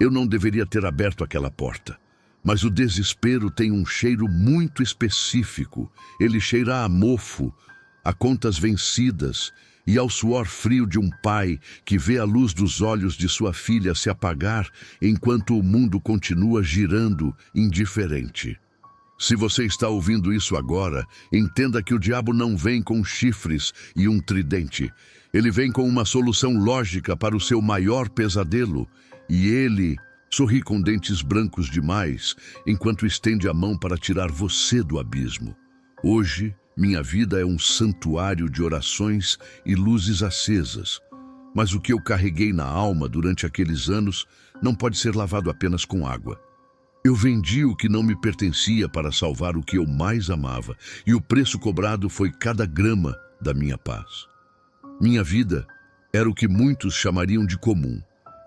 Eu não deveria ter aberto aquela porta. Mas o desespero tem um cheiro muito específico. Ele cheira a mofo, a contas vencidas e ao suor frio de um pai que vê a luz dos olhos de sua filha se apagar enquanto o mundo continua girando indiferente. Se você está ouvindo isso agora, entenda que o diabo não vem com chifres e um tridente. Ele vem com uma solução lógica para o seu maior pesadelo, e ele sorri com dentes brancos demais, enquanto estende a mão para tirar você do abismo. Hoje, minha vida é um santuário de orações e luzes acesas, mas o que eu carreguei na alma durante aqueles anos não pode ser lavado apenas com água. Eu vendi o que não me pertencia para salvar o que eu mais amava, e o preço cobrado foi cada grama da minha paz. Minha vida era o que muitos chamariam de comum,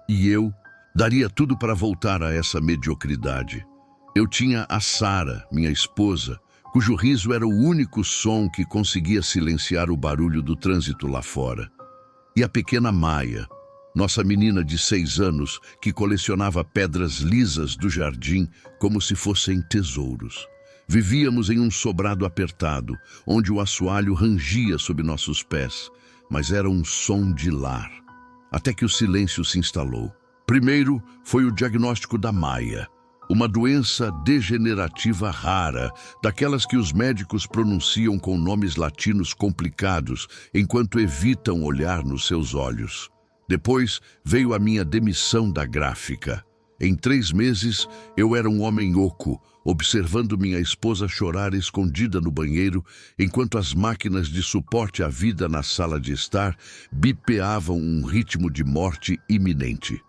e eu daria tudo para voltar a essa mediocridade. Eu tinha a Sara, minha esposa, cujo riso era o único som que conseguia silenciar o barulho do trânsito lá fora. E a pequena Maia, nossa menina de 6 anos, que colecionava pedras lisas do jardim como se fossem tesouros. Vivíamos em um sobrado apertado, onde o assoalho rangia sob nossos pés, mas era um som de lar. Até que o silêncio se instalou. Primeiro foi o diagnóstico da Maia, uma doença degenerativa rara, daquelas que os médicos pronunciam com nomes latinos complicados, enquanto evitam olhar nos seus olhos. Depois veio a minha demissão da gráfica. Em 3 meses, eu era um homem oco, observando minha esposa chorar escondida no banheiro, enquanto as máquinas de suporte à vida na sala de estar bipeavam um ritmo de morte iminente.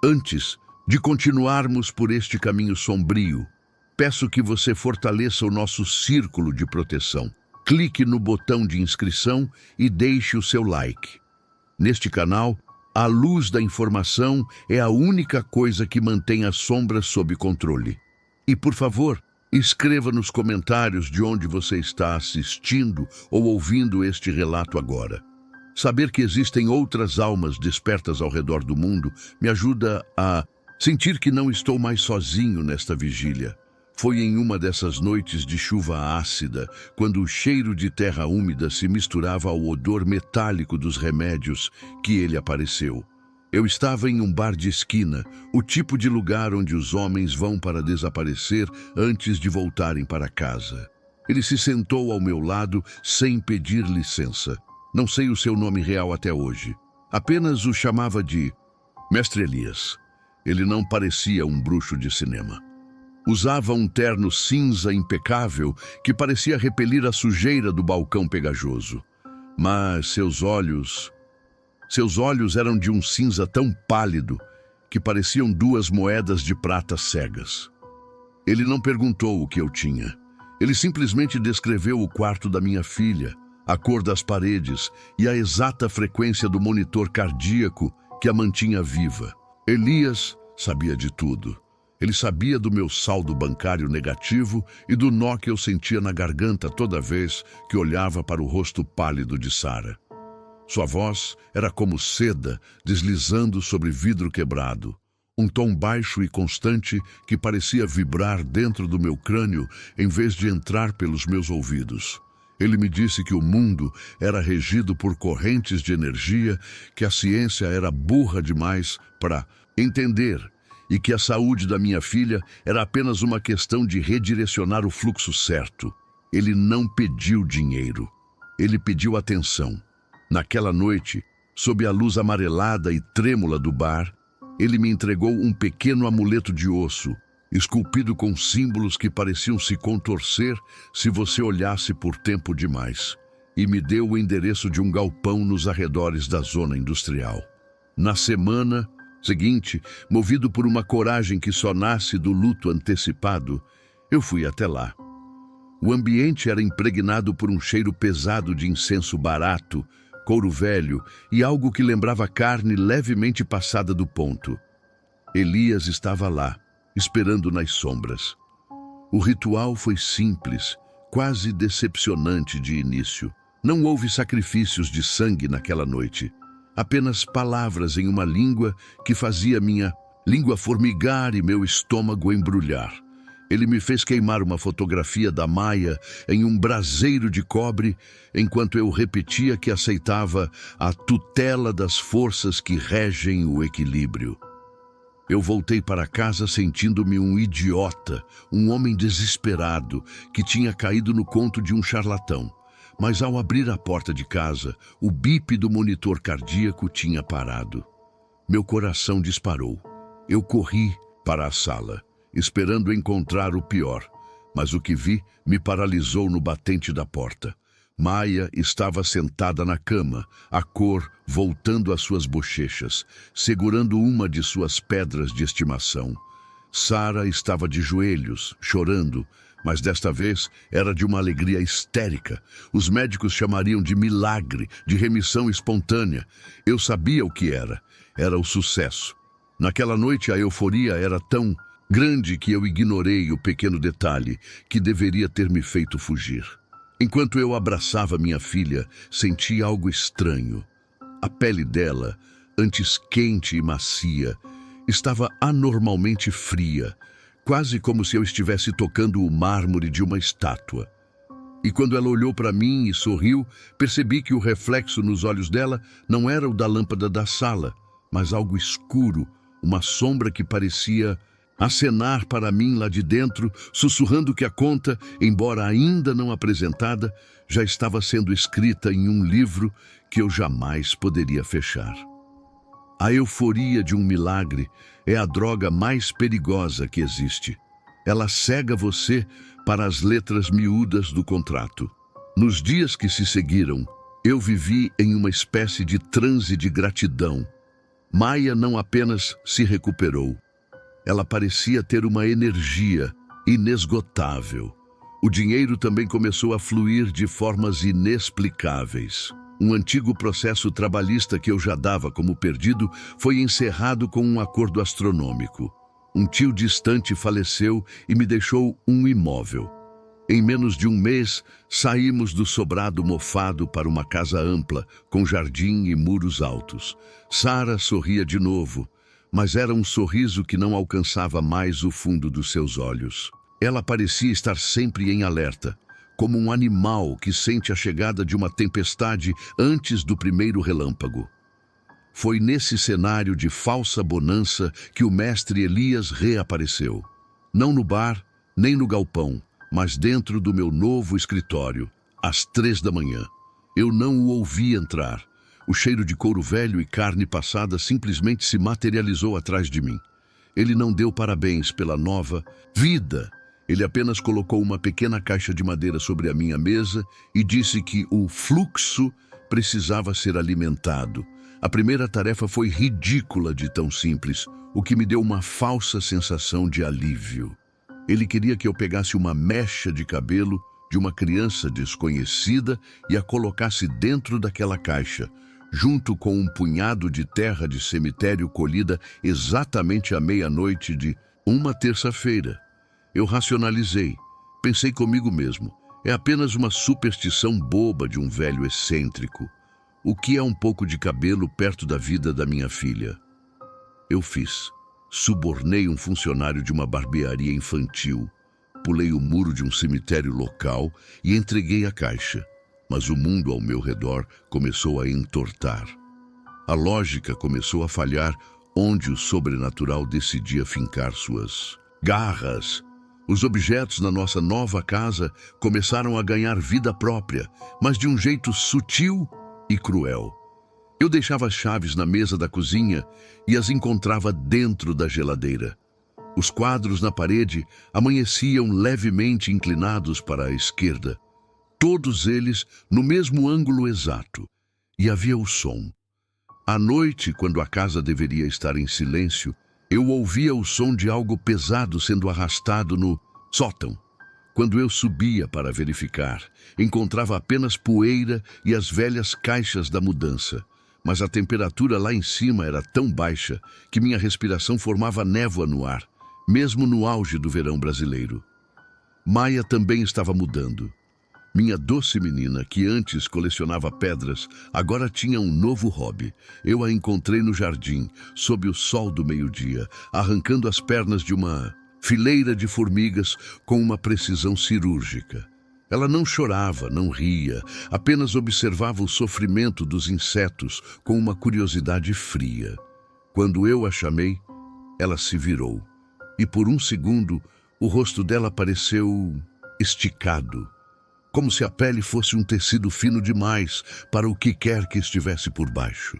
Antes de continuarmos por este caminho sombrio, peço que você fortaleça o nosso círculo de proteção. Clique no botão de inscrição e deixe o seu like. Neste canal, a luz da informação é a única coisa que mantém as sombras sob controle. E, por favor, escreva nos comentários de onde você está assistindo ou ouvindo este relato agora. Saber que existem outras almas despertas ao redor do mundo me ajuda a sentir que não estou mais sozinho nesta vigília. Foi em uma dessas noites de chuva ácida, quando o cheiro de terra úmida se misturava ao odor metálico dos remédios, que ele apareceu. Eu estava em um bar de esquina, o tipo de lugar onde os homens vão para desaparecer antes de voltarem para casa. Ele se sentou ao meu lado sem pedir licença. Não sei o seu nome real até hoje. Apenas o chamava de Mestre Elias. Ele não parecia um bruxo de cinema. Usava um terno cinza impecável que parecia repelir a sujeira do balcão pegajoso. Mas seus olhos eram de um cinza tão pálido que pareciam 2 moedas de prata cegas. Ele não perguntou o que eu tinha. Ele simplesmente descreveu o quarto da minha filha, a cor das paredes e a exata frequência do monitor cardíaco que a mantinha viva. Elias sabia de tudo. Ele sabia do meu saldo bancário negativo e do nó que eu sentia na garganta toda vez que olhava para o rosto pálido de Sara. Sua voz era como seda deslizando sobre vidro quebrado, um tom baixo e constante que parecia vibrar dentro do meu crânio em vez de entrar pelos meus ouvidos. Ele me disse que o mundo era regido por correntes de energia, que a ciência era burra demais para entender e que a saúde da minha filha era apenas uma questão de redirecionar o fluxo certo. Ele não pediu dinheiro. Ele pediu atenção. Naquela noite, sob a luz amarelada e trêmula do bar, ele me entregou um pequeno amuleto de osso, esculpido com símbolos que pareciam se contorcer se você olhasse por tempo demais, e me deu o endereço de um galpão nos arredores da zona industrial. Na semana seguinte, movido por uma coragem que só nasce do luto antecipado, eu fui até lá. O ambiente era impregnado por um cheiro pesado de incenso barato, couro velho e algo que lembrava carne levemente passada do ponto. Elias estava lá, esperando nas sombras. O ritual foi simples, quase decepcionante de início. Não houve sacrifícios de sangue naquela noite. Apenas palavras em uma língua que fazia minha língua formigar e meu estômago embrulhar. Ele me fez queimar uma fotografia da Maia em um braseiro de cobre, enquanto eu repetia que aceitava a tutela das forças que regem o equilíbrio. Eu voltei para casa sentindo-me um idiota, um homem desesperado, que tinha caído no conto de um charlatão. Mas ao abrir a porta de casa, o bip do monitor cardíaco tinha parado. Meu coração disparou. Eu corri para a sala, esperando encontrar o pior, mas o que vi me paralisou no batente da porta. Maia estava sentada na cama, a cor voltando às suas bochechas, segurando uma de suas pedras de estimação. Sara estava de joelhos, chorando, mas desta vez era de uma alegria histérica. Os médicos chamariam de milagre, de remissão espontânea. Eu sabia o que era. Era o sucesso. Naquela noite a euforia era tão grande que eu ignorei o pequeno detalhe que deveria ter me feito fugir. Enquanto eu abraçava minha filha, senti algo estranho. A pele dela, antes quente e macia, estava anormalmente fria, quase como se eu estivesse tocando o mármore de uma estátua. E quando ela olhou para mim e sorriu, percebi que o reflexo nos olhos dela não era o da lâmpada da sala, mas algo escuro, uma sombra que parecia acenar para mim lá de dentro, sussurrando que a conta, embora ainda não apresentada, já estava sendo escrita em um livro que eu jamais poderia fechar. A euforia de um milagre é a droga mais perigosa que existe. Ela cega você para as letras miúdas do contrato. Nos dias que se seguiram, eu vivi em uma espécie de transe de gratidão. Maia não apenas se recuperou, ela parecia ter uma energia inesgotável. O dinheiro também começou a fluir de formas inexplicáveis. Um antigo processo trabalhista que eu já dava como perdido foi encerrado com um acordo astronômico. Um tio distante faleceu e me deixou um imóvel. Em menos de um mês, saímos do sobrado mofado para uma casa ampla, com jardim e muros altos. Sara sorria de novo, mas era um sorriso que não alcançava mais o fundo dos seus olhos. Ela parecia estar sempre em alerta, como um animal que sente a chegada de uma tempestade antes do primeiro relâmpago. Foi nesse cenário de falsa bonança que o mestre Elias reapareceu. Não no bar, nem no galpão, mas dentro do meu novo escritório, às 3 da manhã. Eu não o ouvi entrar. O cheiro de couro velho e carne passada simplesmente se materializou atrás de mim. Ele não deu parabéns pela nova vida. Ele apenas colocou uma pequena caixa de madeira sobre a minha mesa e disse que o fluxo precisava ser alimentado. A primeira tarefa foi ridícula de tão simples, o que me deu uma falsa sensação de alívio. Ele queria que eu pegasse uma mecha de cabelo de uma criança desconhecida e a colocasse dentro daquela caixa, junto com um punhado de terra de cemitério colhida exatamente à meia-noite de uma terça-feira. Eu racionalizei. Pensei comigo mesmo. É apenas uma superstição boba de um velho excêntrico. O que é um pouco de cabelo perto da vida da minha filha? Eu fiz. Subornei um funcionário de uma barbearia infantil. Pulei o muro de um cemitério local e entreguei a caixa. Mas o mundo ao meu redor começou a entortar. A lógica começou a falhar onde o sobrenatural decidia fincar suas garras. Os objetos na nossa nova casa começaram a ganhar vida própria, mas de um jeito sutil e cruel. Eu deixava as chaves na mesa da cozinha e as encontrava dentro da geladeira. Os quadros na parede amanheciam levemente inclinados para a esquerda. Todos eles no mesmo ângulo exato. E havia o som. À noite, quando a casa deveria estar em silêncio, eu ouvia o som de algo pesado sendo arrastado no sótão. Quando eu subia para verificar, encontrava apenas poeira e as velhas caixas da mudança. Mas a temperatura lá em cima era tão baixa que minha respiração formava névoa no ar, mesmo no auge do verão brasileiro. Maia também estava mudando. Minha doce menina, que antes colecionava pedras, agora tinha um novo hobby. Eu a encontrei no jardim, sob o sol do meio-dia, arrancando as pernas de uma fileira de formigas com uma precisão cirúrgica. Ela não chorava, não ria, apenas observava o sofrimento dos insetos com uma curiosidade fria. Quando eu a chamei, ela se virou, e por um segundo o rosto dela pareceu esticado, como se a pele fosse um tecido fino demais para o que quer que estivesse por baixo.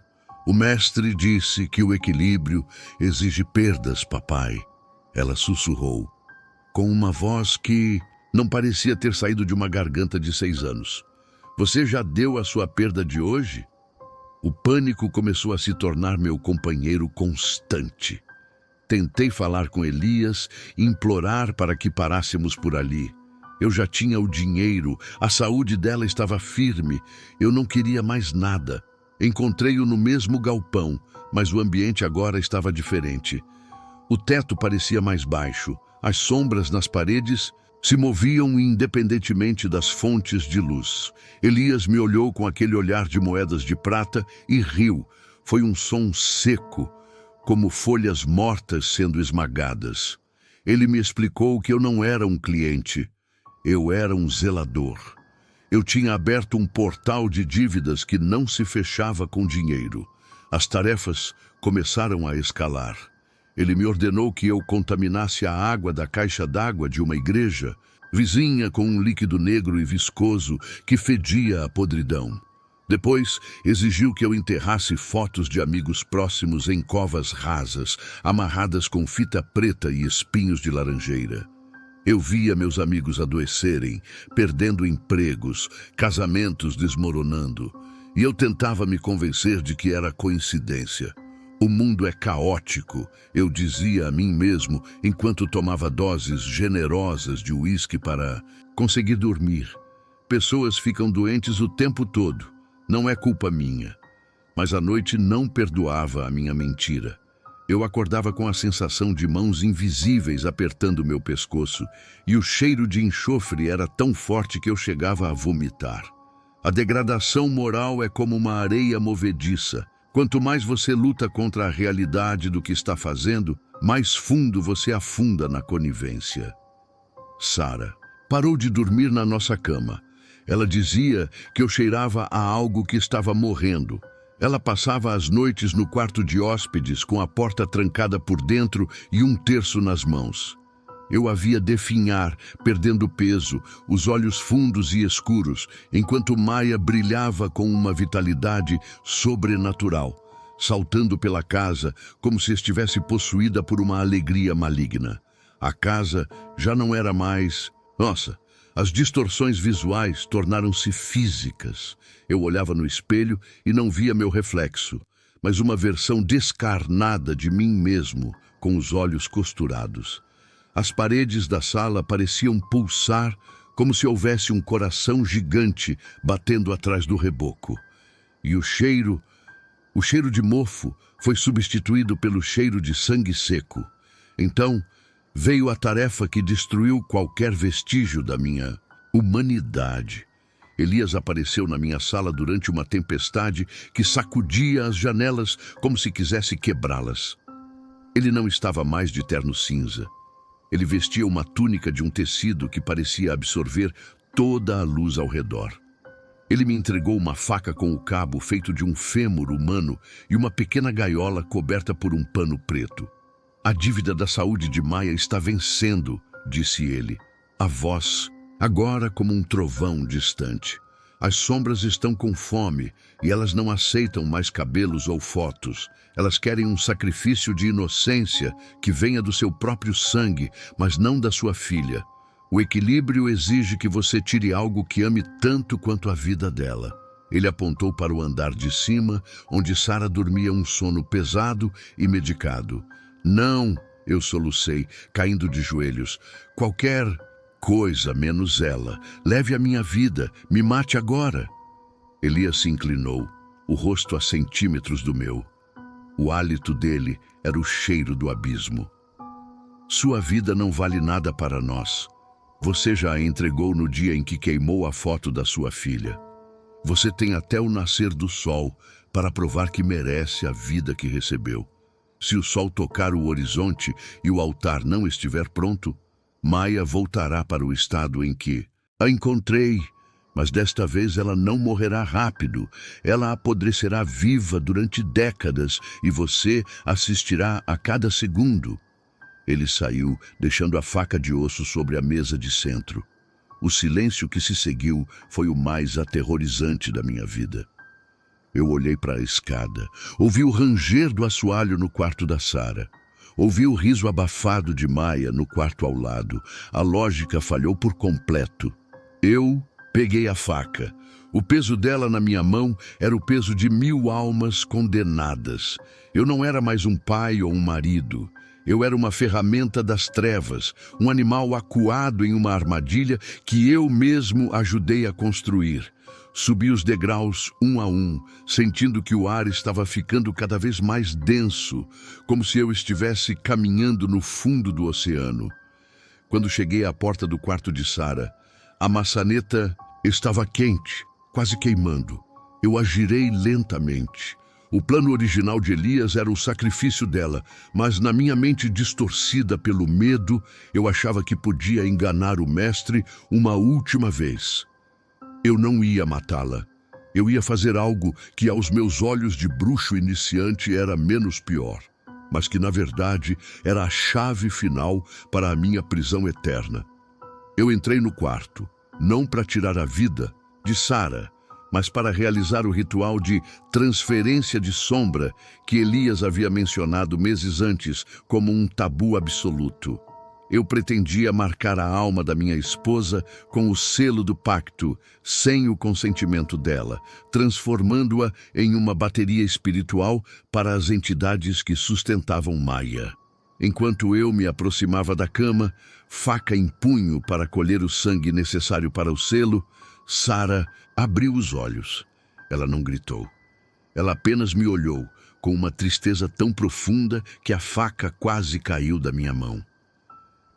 O mestre disse que o equilíbrio exige perdas, papai. Ela sussurrou, com uma voz que não parecia ter saído de uma garganta de 6 anos. Você já deu a sua perda de hoje? O pânico começou a se tornar meu companheiro constante. Tentei falar com Elias e implorar para que parássemos por ali. Eu já tinha o dinheiro, a saúde dela estava firme, eu não queria mais nada. Encontrei-o no mesmo galpão, mas o ambiente agora estava diferente. O teto parecia mais baixo, as sombras nas paredes se moviam independentemente das fontes de luz. Elias me olhou com aquele olhar de moedas de prata e riu. Foi um som seco, como folhas mortas sendo esmagadas. Ele me explicou que eu não era um cliente. Eu era um zelador. Eu tinha aberto um portal de dívidas que não se fechava com dinheiro. As tarefas começaram a escalar. Ele me ordenou que eu contaminasse a água da caixa d'água de uma igreja, vizinha com um líquido negro e viscoso que fedia a podridão. Depois, exigiu que eu enterrasse fotos de amigos próximos em covas rasas, amarradas com fita preta e espinhos de laranjeira. Eu via meus amigos adoecerem, perdendo empregos, casamentos desmoronando, e eu tentava me convencer de que era coincidência. O mundo é caótico, eu dizia a mim mesmo, enquanto tomava doses generosas de uísque para conseguir dormir. Pessoas ficam doentes o tempo todo, não é culpa minha. Mas a noite não perdoava a minha mentira. Eu acordava com a sensação de mãos invisíveis apertando meu pescoço, e o cheiro de enxofre era tão forte que eu chegava a vomitar. A degradação moral é como uma areia movediça. Quanto mais você luta contra a realidade do que está fazendo, mais fundo você afunda na conivência. Sara parou de dormir na nossa cama. Ela dizia que eu cheirava a algo que estava morrendo. Ela passava as noites no quarto de hóspedes com a porta trancada por dentro e um terço nas mãos. Eu a via definhar, perdendo peso, os olhos fundos e escuros, enquanto Maia brilhava com uma vitalidade sobrenatural, saltando pela casa como se estivesse possuída por uma alegria maligna. A casa já não era mais... Nossa! As distorções visuais tornaram-se físicas. Eu olhava no espelho e não via meu reflexo, mas uma versão descarnada de mim mesmo, com os olhos costurados. As paredes da sala pareciam pulsar como se houvesse um coração gigante batendo atrás do reboco. E o cheiro de mofo, foi substituído pelo cheiro de sangue seco. Então, veio a tarefa que destruiu qualquer vestígio da minha humanidade. Elias apareceu na minha sala durante uma tempestade que sacudia as janelas como se quisesse quebrá-las. Ele não estava mais de terno cinza. Ele vestia uma túnica de um tecido que parecia absorver toda a luz ao redor. Ele me entregou uma faca com o cabo feito de um fêmur humano e uma pequena gaiola coberta por um pano preto. A dívida da saúde de Maia está vencendo, disse ele. A voz, agora como um trovão distante. As sombras estão com fome e elas não aceitam mais cabelos ou fotos. Elas querem um sacrifício de inocência que venha do seu próprio sangue, mas não da sua filha. O equilíbrio exige que você tire algo que ame tanto quanto a vida dela. Ele apontou para o andar de cima, onde Sara dormia um sono pesado e medicado. Não, eu solucei, caindo de joelhos. Qualquer coisa menos ela. Leve a minha vida, me mate agora. Elias se inclinou, o rosto a centímetros do meu. O hálito dele era o cheiro do abismo. Sua vida não vale nada para nós. Você já a entregou no dia em que queimou a foto da sua filha. Você tem até o nascer do sol para provar que merece a vida que recebeu. Se o sol tocar o horizonte e o altar não estiver pronto, Maia voltará para o estado em que a encontrei, mas desta vez ela não morrerá rápido. Ela apodrecerá viva durante décadas e você assistirá a cada segundo. Ele saiu, deixando a faca de osso sobre a mesa de centro. O silêncio que se seguiu foi o mais aterrorizante da minha vida. Eu olhei para a escada, ouvi o ranger do assoalho no quarto da Sara. Ouvi o riso abafado de Maia no quarto ao lado. A lógica falhou por completo. Eu peguei a faca. O peso dela na minha mão era o peso de 1000 almas condenadas. Eu não era mais um pai ou um marido. Eu era uma ferramenta das trevas, um animal acuado em uma armadilha que eu mesmo ajudei a construir. Subi os degraus um a um, sentindo que o ar estava ficando cada vez mais denso, como se eu estivesse caminhando no fundo do oceano. Quando cheguei à porta do quarto de Sara, a maçaneta estava quente, quase queimando. Eu a girei lentamente. O plano original de Elias era o sacrifício dela, mas na minha mente distorcida pelo medo, eu achava que podia enganar o mestre uma última vez. Eu não ia matá-la. Eu ia fazer algo que aos meus olhos de bruxo iniciante era menos pior, mas que na verdade era a chave final para a minha prisão eterna. Eu entrei no quarto, não para tirar a vida de Sara, mas para realizar o ritual de transferência de sombra que Elias havia mencionado meses antes como um tabu absoluto. Eu pretendia marcar a alma da minha esposa com o selo do pacto, sem o consentimento dela, transformando-a em uma bateria espiritual para as entidades que sustentavam Maia. Enquanto eu me aproximava da cama, faca em punho para colher o sangue necessário para o selo, Sara abriu os olhos. Ela não gritou. Ela apenas me olhou, com uma tristeza tão profunda que a faca quase caiu da minha mão.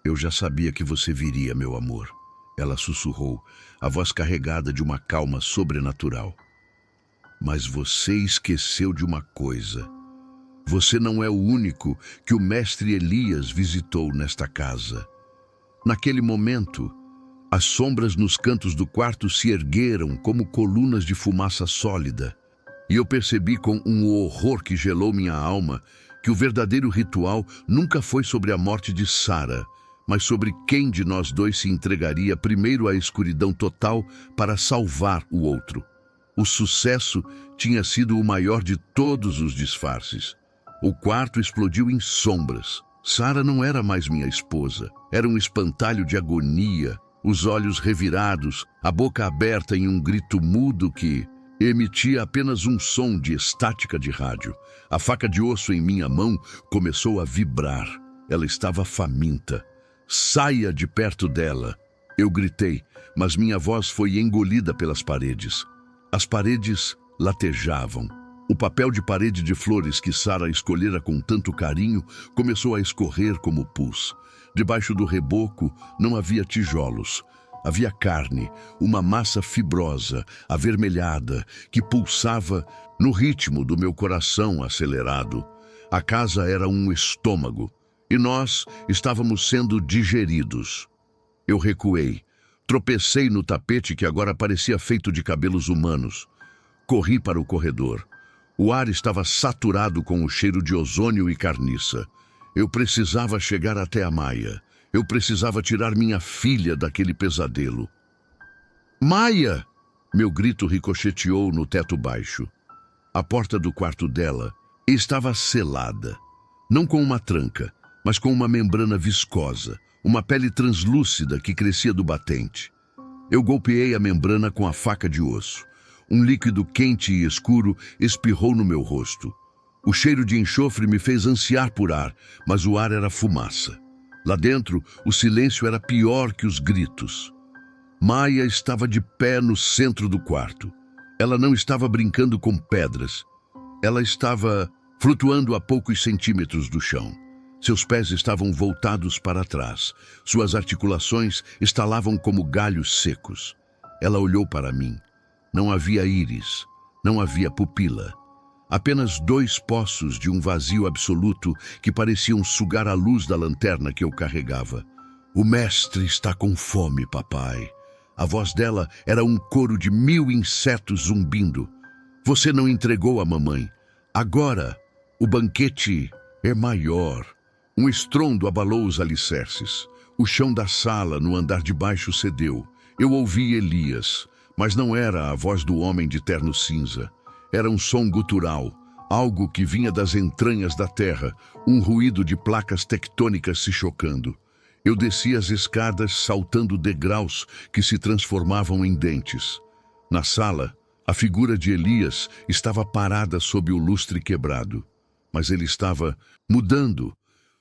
Eu já sabia que você viria, meu amor. Ela sussurrou, a voz carregada de uma calma sobrenatural. Mas você esqueceu de uma coisa. Você não é o único que o mestre Elias visitou nesta casa. Naquele momento, as sombras nos cantos do quarto se ergueram como colunas de fumaça sólida. E eu percebi com um horror que gelou minha alma que o verdadeiro ritual nunca foi sobre a morte de Sara, mas sobre quem de nós dois se entregaria primeiro à escuridão total para salvar o outro. O sucesso tinha sido o maior de todos os disfarces. O quarto explodiu em sombras. Sara não era mais minha esposa. Era um espantalho de agonia, os olhos revirados, a boca aberta em um grito mudo que emitia apenas um som de estática de rádio. A faca de osso em minha mão começou a vibrar. Ela estava faminta. Saia de perto dela! Eu gritei, mas minha voz foi engolida pelas paredes. As paredes latejavam. O papel de parede de flores que Sara escolhera com tanto carinho começou a escorrer como pus. Debaixo do reboco não havia tijolos. Havia carne, uma massa fibrosa, avermelhada, que pulsava no ritmo do meu coração acelerado. A casa era um estômago. E nós estávamos sendo digeridos. Eu recuei. Tropecei no tapete que agora parecia feito de cabelos humanos. Corri para o corredor. O ar estava saturado com o cheiro de ozônio e carniça. Eu precisava chegar até a Maia. Eu precisava tirar minha filha daquele pesadelo. Maia! Meu grito ricocheteou no teto baixo. A porta do quarto dela estava selada. Não com uma tranca, mas com uma membrana viscosa, uma pele translúcida que crescia do batente. Eu golpeei a membrana com a faca de osso. Um líquido quente e escuro espirrou no meu rosto. O cheiro de enxofre me fez ansiar por ar, mas o ar era fumaça. Lá dentro, o silêncio era pior que os gritos. Maia estava de pé no centro do quarto. Ela não estava brincando com pedras. Ela estava flutuando a poucos centímetros do chão. Seus pés estavam voltados para trás. Suas articulações estalavam como galhos secos. Ela olhou para mim. Não havia íris, não havia pupila. Apenas 2 poços de um vazio absoluto que pareciam sugar a luz da lanterna que eu carregava. O mestre está com fome, papai. A voz dela era um coro de 1000 insetos zumbindo. Você não entregou a mamãe. Agora, o banquete é maior. Um estrondo abalou os alicerces. O chão da sala, no andar de baixo, cedeu. Eu ouvi Elias, mas não era a voz do homem de terno cinza. Era um som gutural, algo que vinha das entranhas da terra, um ruído de placas tectônicas se chocando. Eu desci as escadas saltando degraus que se transformavam em dentes. Na sala, a figura de Elias estava parada sob o lustre quebrado. Mas ele estava mudando.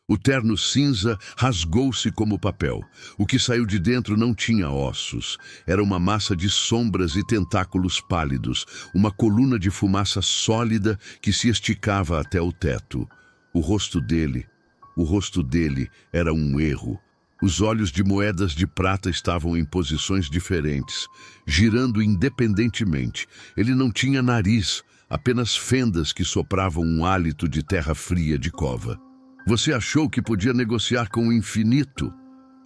O terno cinza rasgou-se como papel. O que saiu de dentro não tinha ossos. Era uma massa de sombras e tentáculos pálidos, uma coluna de fumaça sólida que se esticava até o teto. O rosto dele era um erro. Os olhos de moedas de prata estavam em posições diferentes, girando independentemente. Ele não tinha nariz, apenas fendas que sopravam um hálito de terra fria de cova. Você achou que podia negociar com o infinito?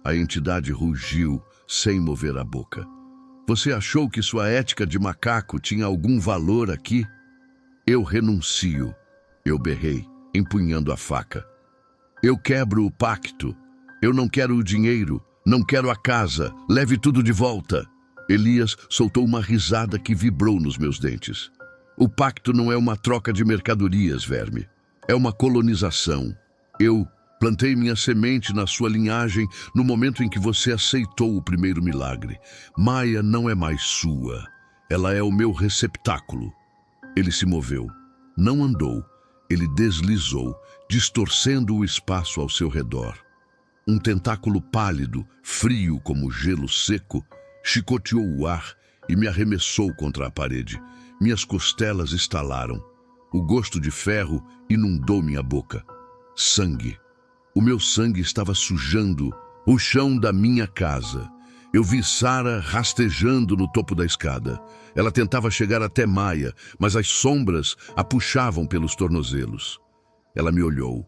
A entidade rugiu, sem mover a boca. Você achou que sua ética de macaco tinha algum valor aqui? Eu renuncio, eu berrei, empunhando a faca. Eu quebro o pacto. Eu não quero o dinheiro, não quero a casa, leve tudo de volta. Elias soltou uma risada que vibrou nos meus dentes. O pacto não é uma troca de mercadorias, verme. É uma colonização. Eu plantei minha semente na sua linhagem no momento em que você aceitou o primeiro milagre. Maia não é mais sua. Ela é o meu receptáculo. Ele se moveu. Não andou. Ele deslizou, distorcendo o espaço ao seu redor. Um tentáculo pálido, frio como gelo seco, chicoteou o ar e me arremessou contra a parede. Minhas costelas estalaram. O gosto de ferro inundou minha boca. Sangue. O meu sangue estava sujando o chão da minha casa. Eu vi Sara rastejando no topo da escada. Ela tentava chegar até Maia, mas as sombras a puxavam pelos tornozelos. Ela me olhou.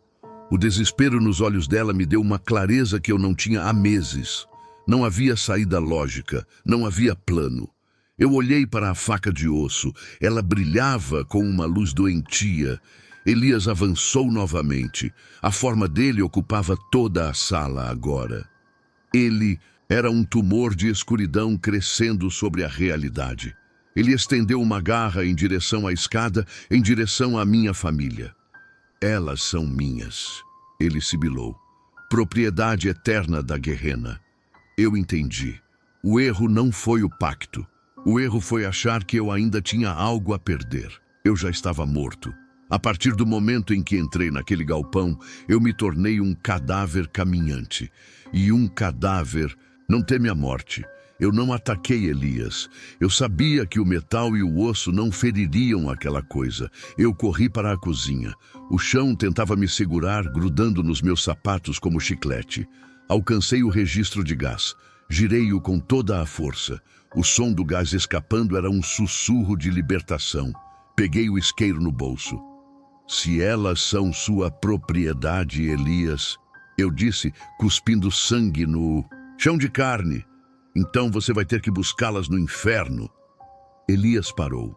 O desespero nos olhos dela me deu uma clareza que eu não tinha há meses. Não havia saída lógica, não havia plano. Eu olhei para a faca de osso. Ela brilhava com uma luz doentia. Elias avançou novamente. A forma dele ocupava toda a sala agora. Ele era um tumor de escuridão crescendo sobre a realidade. Ele estendeu uma garra em direção à escada, em direção à minha família. Elas são minhas, ele sibilou. Propriedade eterna da Guerrena. Eu entendi. O erro não foi o pacto. O erro foi achar que eu ainda tinha algo a perder. Eu já estava morto. A partir do momento em que entrei naquele galpão, eu me tornei um cadáver caminhante. E um cadáver não teme a morte. Eu não ataquei Elias. Eu sabia que o metal e o osso não feririam aquela coisa. Eu corri para a cozinha. O chão tentava me segurar, grudando nos meus sapatos como chiclete. Alcancei o registro de gás. Girei-o com toda a força. O som do gás escapando era um sussurro de libertação. Peguei o isqueiro no bolso. Se elas são sua propriedade, Elias, eu disse, cuspindo sangue no chão de carne. Então você vai ter que buscá-las no inferno. Elias parou.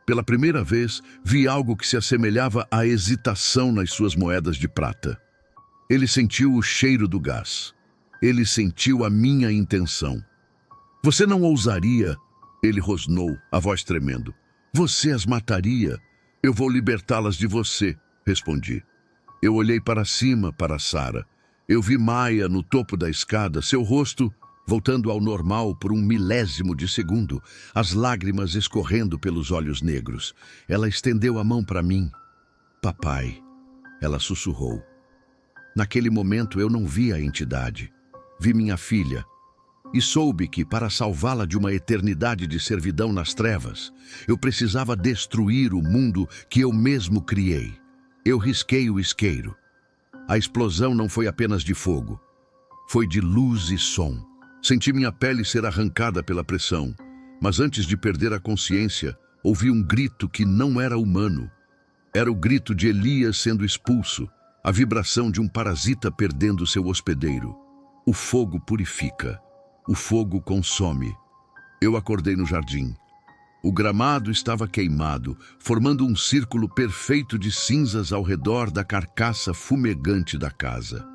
Pela primeira vez, vi algo que se assemelhava à hesitação nas suas moedas de prata. Ele sentiu o cheiro do gás. Ele sentiu a minha intenção. Você não ousaria, ele rosnou, a voz tremendo. Você as mataria. Eu vou libertá-las de você, respondi. Eu olhei para cima, para Sara. Eu vi Maia no topo da escada, seu rosto voltando ao normal por um milésimo de segundo, as lágrimas escorrendo pelos olhos negros. Ela estendeu a mão para mim. Papai, ela sussurrou. Naquele momento eu não vi a entidade. Vi minha filha. E soube que, para salvá-la de uma eternidade de servidão nas trevas, eu precisava destruir o mundo que eu mesmo criei. Eu risquei o isqueiro. A explosão não foi apenas de fogo. Foi de luz e som. Senti minha pele ser arrancada pela pressão. Mas antes de perder a consciência, ouvi um grito que não era humano. Era o grito de Elias sendo expulso, a vibração de um parasita perdendo seu hospedeiro. O fogo purifica. O fogo consome. Eu acordei no jardim. O gramado estava queimado, formando um círculo perfeito de cinzas ao redor da carcaça fumegante da casa.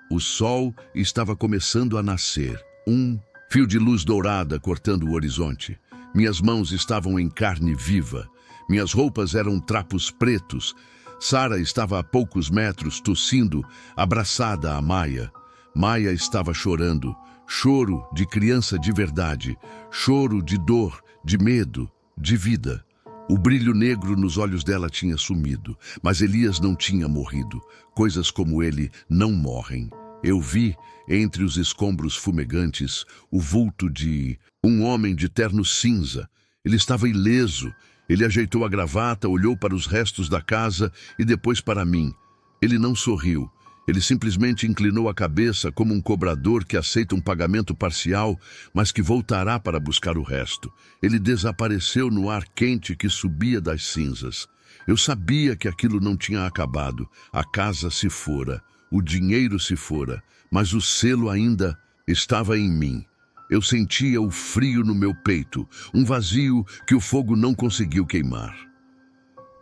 O sol estava começando a nascer. Um fio de luz dourada cortando o horizonte. Minhas mãos estavam em carne viva. Minhas roupas eram trapos pretos. Sara estava a poucos metros, tossindo, abraçada a Maia. Maia estava chorando. Choro de criança de verdade. Choro de dor, de medo, de vida. O brilho negro nos olhos dela tinha sumido, mas Elias não tinha morrido. Coisas como ele não morrem. Eu vi, entre os escombros fumegantes, o vulto de um homem de terno cinza. Ele estava ileso. Ele ajeitou a gravata, olhou para os restos da casa e depois para mim. Ele não sorriu. Ele simplesmente inclinou a cabeça como um cobrador que aceita um pagamento parcial, mas que voltará para buscar o resto. Ele desapareceu no ar quente que subia das cinzas. Eu sabia que aquilo não tinha acabado. A casa se fora. O dinheiro se fora, mas o selo ainda estava em mim. Eu sentia o frio no meu peito, um vazio que o fogo não conseguiu queimar.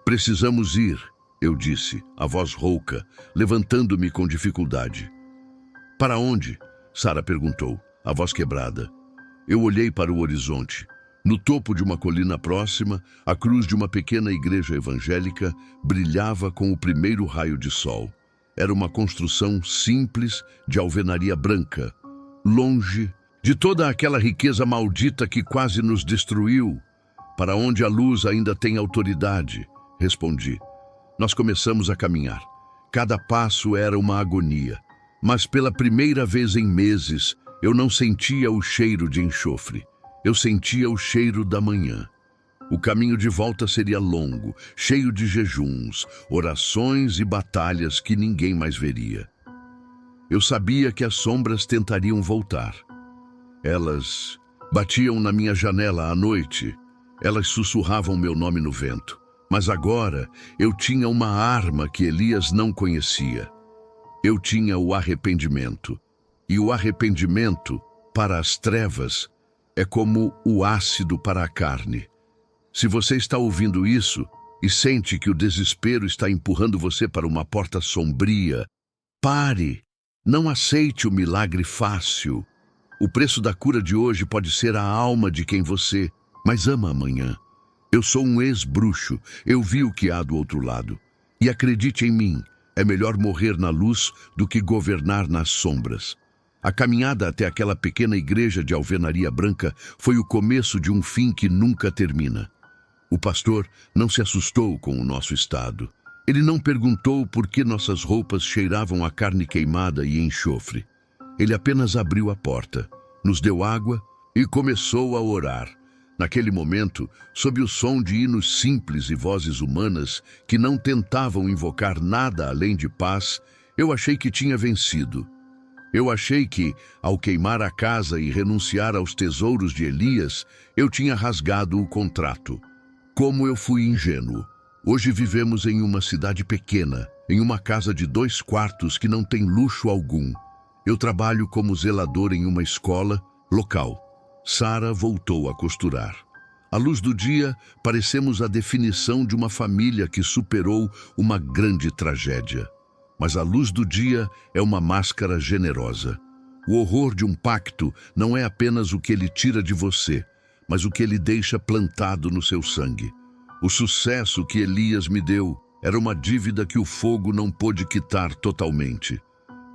Precisamos ir, eu disse, a voz rouca, levantando-me com dificuldade. Para onde? Sara perguntou, a voz quebrada. Eu olhei para o horizonte. No topo de uma colina próxima, a cruz de uma pequena igreja evangélica brilhava com o primeiro raio de sol. Era uma construção simples de alvenaria branca, longe de toda aquela riqueza maldita que quase nos destruiu. Para onde a luz ainda tem autoridade, respondi. Nós começamos a caminhar. Cada passo era uma agonia. Mas pela primeira vez em meses, eu não sentia o cheiro de enxofre. Eu sentia o cheiro da manhã. O caminho de volta seria longo, cheio de jejuns, orações e batalhas que ninguém mais veria. Eu sabia que as sombras tentariam voltar. Elas batiam na minha janela à noite. Elas sussurravam meu nome no vento. Mas agora eu tinha uma arma que Elias não conhecia. Eu tinha o arrependimento. E o arrependimento, para as trevas, é como o ácido para a carne. Se você está ouvindo isso e sente que o desespero está empurrando você para uma porta sombria, pare. Não aceite o milagre fácil. O preço da cura de hoje pode ser a alma de quem você mais ama amanhã. Eu sou um ex-bruxo. Eu vi o que há do outro lado. E acredite em mim, é melhor morrer na luz do que governar nas sombras. A caminhada até aquela pequena igreja de alvenaria branca foi o começo de um fim que nunca termina. O pastor não se assustou com o nosso estado. Ele não perguntou por que nossas roupas cheiravam a carne queimada e enxofre. Ele apenas abriu a porta, nos deu água e começou a orar. Naquele momento, sob o som de hinos simples e vozes humanas que não tentavam invocar nada além de paz, eu achei que tinha vencido. Eu achei que, ao queimar a casa e renunciar aos tesouros de Elias, eu tinha rasgado o contrato. Como eu fui ingênuo. Hoje vivemos em uma cidade pequena, em uma casa de 2 quartos que não tem luxo algum. Eu trabalho como zelador em uma escola local. Sara voltou a costurar. À luz do dia, parecemos a definição de uma família que superou uma grande tragédia. Mas a luz do dia é uma máscara generosa. O horror de um pacto não é apenas o que ele tira de você, mas o que ele deixa plantado no seu sangue. O sucesso que Elias me deu era uma dívida que o fogo não pôde quitar totalmente.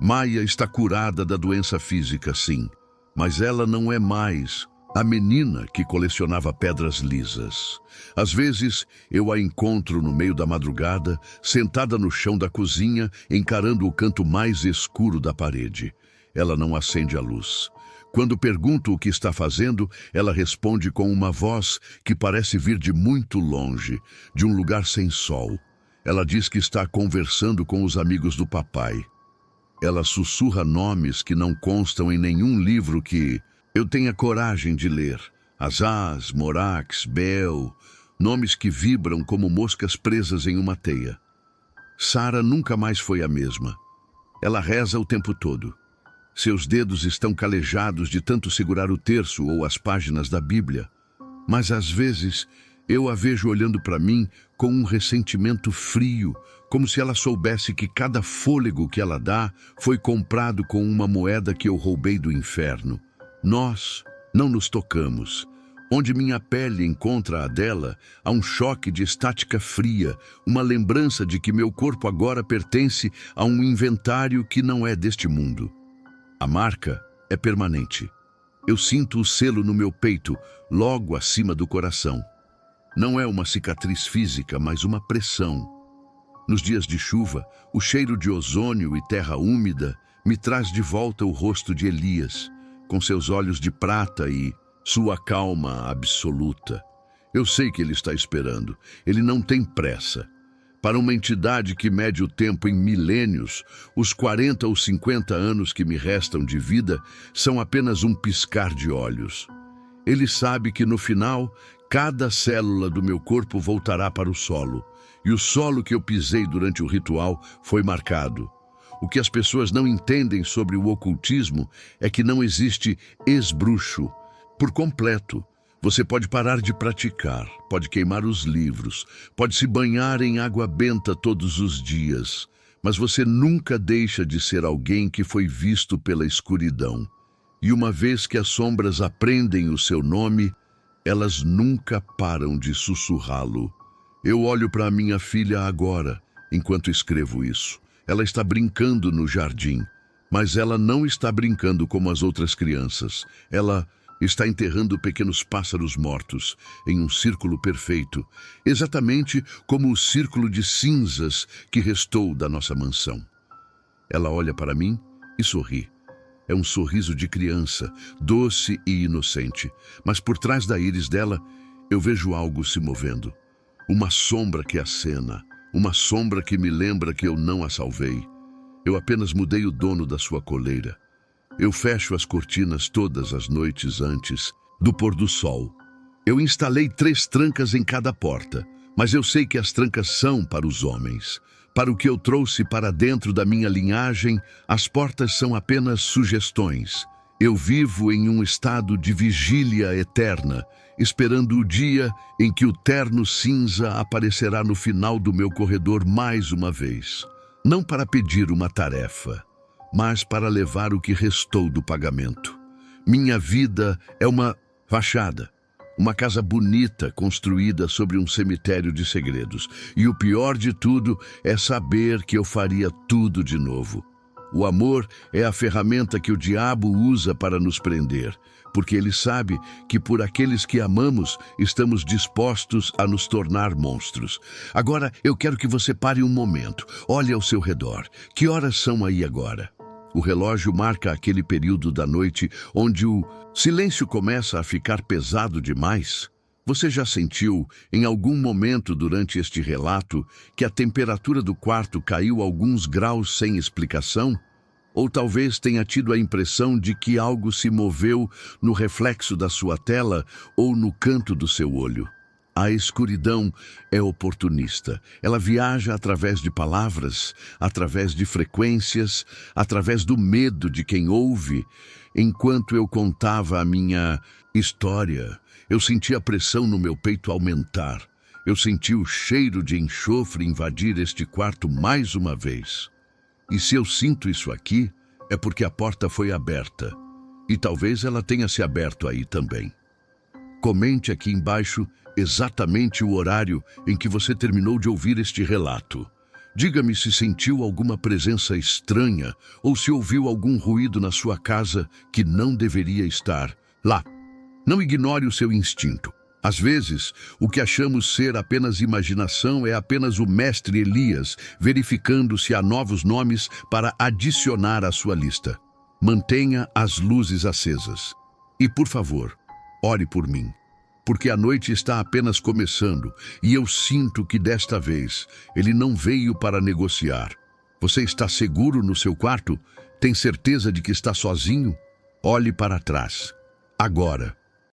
Maia está curada da doença física, sim, mas ela não é mais a menina que colecionava pedras lisas. Às vezes, eu a encontro no meio da madrugada, sentada no chão da cozinha, encarando o canto mais escuro da parede. Ela não acende a luz. Quando pergunto o que está fazendo, ela responde com uma voz que parece vir de muito longe, de um lugar sem sol. Ela diz que está conversando com os amigos do papai. Ela sussurra nomes que não constam em nenhum livro que eu tenha coragem de ler. Azaz, Morax, Bel, nomes que vibram como moscas presas em uma teia. Sara nunca mais foi a mesma. Ela reza o tempo todo. Seus dedos estão calejados de tanto segurar o terço ou as páginas da Bíblia. Mas às vezes eu a vejo olhando para mim com um ressentimento frio, como se ela soubesse que cada fôlego que ela dá foi comprado com uma moeda que eu roubei do inferno. Nós não nos tocamos. Onde minha pele encontra a dela, há um choque de estática fria, uma lembrança de que meu corpo agora pertence a um inventário que não é deste mundo. A marca é permanente. Eu sinto o selo no meu peito, logo acima do coração. Não é uma cicatriz física, mas uma pressão. Nos dias de chuva, o cheiro de ozônio e terra úmida me traz de volta o rosto de Elias, com seus olhos de prata e sua calma absoluta. Eu sei que ele está esperando. Ele não tem pressa. Para uma entidade que mede o tempo em milênios, os 40 ou 50 anos que me restam de vida são apenas um piscar de olhos. Ele sabe que no final, cada célula do meu corpo voltará para o solo. E o solo que eu pisei durante o ritual foi marcado. O que as pessoas não entendem sobre o ocultismo é que não existe ex-bruxo. Por completo, você pode parar de praticar, pode queimar os livros, pode se banhar em água benta todos os dias, mas você nunca deixa de ser alguém que foi visto pela escuridão. E uma vez que as sombras aprendem o seu nome, elas nunca param de sussurrá-lo. Eu olho para minha filha agora, enquanto escrevo isso. Ela está brincando no jardim, mas ela não está brincando como as outras crianças. Ela está enterrando pequenos pássaros mortos em um círculo perfeito, exatamente como o círculo de cinzas que restou da nossa mansão. Ela olha para mim e sorri. É um sorriso de criança, doce e inocente, mas por trás da íris dela eu vejo algo se movendo. Uma sombra que acena, uma sombra que me lembra que eu não a salvei. Eu apenas mudei o dono da sua coleira. Eu fecho as cortinas todas as noites antes do pôr do sol. Eu instalei 3 trancas em cada porta, mas eu sei que as trancas são para os homens. Para o que eu trouxe para dentro da minha linhagem, as portas são apenas sugestões. Eu vivo em um estado de vigília eterna, esperando o dia em que o terno cinza aparecerá no final do meu corredor mais uma vez. Não para pedir uma tarefa, mas para levar o que restou do pagamento. Minha vida é uma fachada, uma casa bonita construída sobre um cemitério de segredos. E o pior de tudo é saber que eu faria tudo de novo. O amor é a ferramenta que o diabo usa para nos prender, porque ele sabe que por aqueles que amamos estamos dispostos a nos tornar monstros. Agora eu quero que você pare um momento, olhe ao seu redor. Que horas são aí agora? O relógio marca aquele período da noite onde o silêncio começa a ficar pesado demais. Você já sentiu, em algum momento durante este relato, que a temperatura do quarto caiu alguns graus sem explicação? Ou talvez tenha tido a impressão de que algo se moveu no reflexo da sua tela ou no canto do seu olho. A escuridão é oportunista. Ela viaja através de palavras, através de frequências, através do medo de quem ouve. Enquanto eu contava a minha história, eu senti a pressão no meu peito aumentar. Eu senti o cheiro de enxofre invadir este quarto mais uma vez. E se eu sinto isso aqui, é porque a porta foi aberta. E talvez ela tenha se aberto aí também. Comente aqui embaixo exatamente o horário em que você terminou de ouvir este relato. Diga-me se sentiu alguma presença estranha ou se ouviu algum ruído na sua casa que não deveria estar lá. Não ignore o seu instinto. Às vezes, o que achamos ser apenas imaginação é apenas o mestre Elias verificando se há novos nomes para adicionar à sua lista. Mantenha as luzes acesas. E, por favor, ore por mim. porque a noite está apenas começando e eu sinto que desta vez ele não veio para negociar. Você está seguro no seu quarto? Tem certeza de que está sozinho? Olhe para trás. Agora.